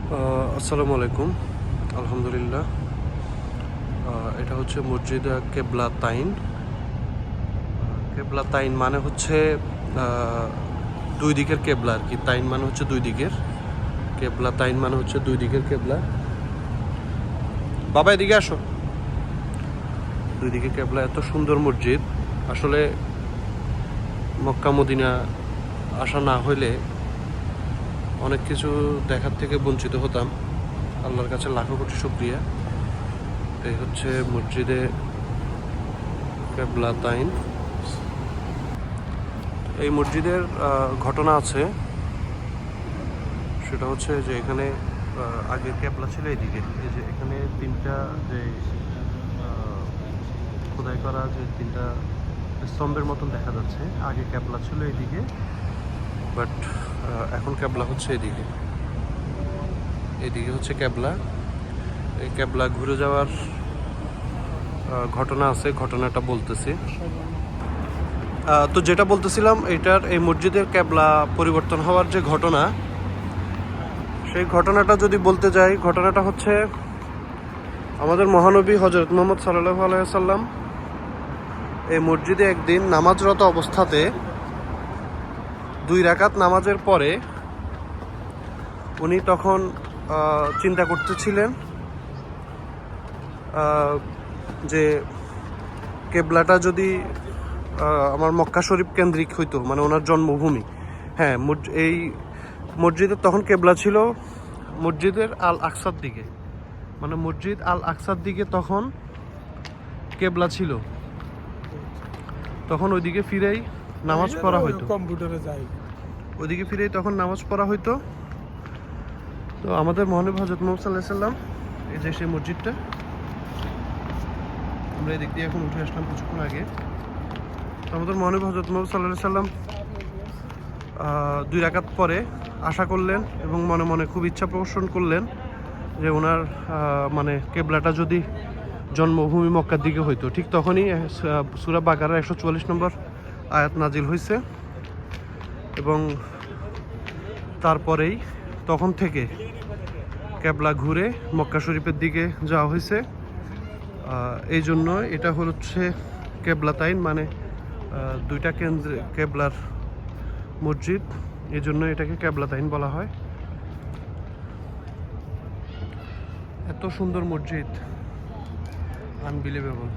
আসসালামু আলাইকুম। আলহামদুলিল্লাহ। এটা হচ্ছে মসজিদ কেবলা তাইন। কেবলা তাইন মানে হচ্ছে দুই দিকের কেবলা আর কি। তাইন মানে হচ্ছে দুই দিকের কেবলা, তাইন মানে হচ্ছে দুই দিকের কেবলা। বাবা এদিকে আসো। দুই দিকে কেবলা, এত সুন্দর মসজিদ। আসলে মক্কা মদিনা আসা না হইলে অনেক কিছু দেখার থেকে বঞ্চিত হতাম। আল্লাহর কাছে লাখো কোটি শুকরিয়া। এই হচ্ছে মসজিদে কেবলা তাইন। এই মসজিদের ঘটনা আছে, সেটা হচ্ছে যে এখানে আগে কেবলা ছিল এইদিকে। এই যে এখানে তিনটা যে খোদাই করা যে তিনটা স্তম্ভের মতন দেখা যাচ্ছে, আগে কেবলা ছিল এইদিকে, বাট এখন কেবলা হচ্ছে এদিকে। এদিকে হচ্ছে কেবলা। এই কেবলা ঘুরে যাওয়ার ঘটনা আছে, ঘটনাটা বলতেছি। তো যেটা বলতেছিলাম, এই মসজিদের কেবলা পরিবর্তন হওয়ার যে ঘটনা, সেই ঘটনাটা যদি বলতে যাই, ঘটনাটা হচ্ছে আমাদের মহানবী হযরত মুহাম্মদ সাল্লাল্লাহু আলাইহি ওয়াসাল্লাম এই মসজিদে একদিন নামাজরত অবস্থাতে 2 রাকাত নামাজের পরে উনি তখন চিন্তা করতেছিলেন যে কেবলাটা যদি আমার মক্কা শরীফ কেন্দ্রিক হইতো, মানে ওনার জন্মভূমি। হ্যাঁ, এই মসজিদের তখন কেবলা ছিল মসজিদের আল আকসার দিকে, মানে মসজিদ আল আকসার দিকে তখন কেবলা ছিল। তখন ওইদিকে ফিরেই নামাজ পড়া হইতো, কম্পিউটারে যাই ওইদিকে ফিরেই তখন নামাজ পড়া হইতো। তো আমাদের মহানবী হযরত মুহাম্মদ সাল্লাল্লাহু আলাইহি ওয়াসাল্লাম, এই যে সেই মসজিদটা, আমরা এদিক দিয়ে এখন উঠে আসলাম কিছুক্ষণ আগে। তো আমাদের মহানবী হযরত মুহাম্মদ সাল্লাল্লাহু আলাইহি ওয়াসাল্লাম 2 রাকাত পরে আশা করলেন এবং মনে মনে খুব ইচ্ছা প্রদর্শন করলেন যে ওনার মানে কেবলাটা যদি জন্মভূমি মক্কার দিকে হইতো। ঠিক তখনই সূরা বাকারার 144 নম্বর আয়াত নাজিল হয়েছে এবং তারপরেই তখন থেকে কেবলা ঘুরে মক্কা শরীফের দিকে যাওয়া হয়েছে। এই জন্য এটা হচ্ছে কেবলা তাইন, মানে দুইটা কেন্দ্রে কেবলার মসজিদ, এই জন্য এটাকে কেবলা তাইন বলা হয়। এত সুন্দর মসজিদ, আনবিলিভেবল।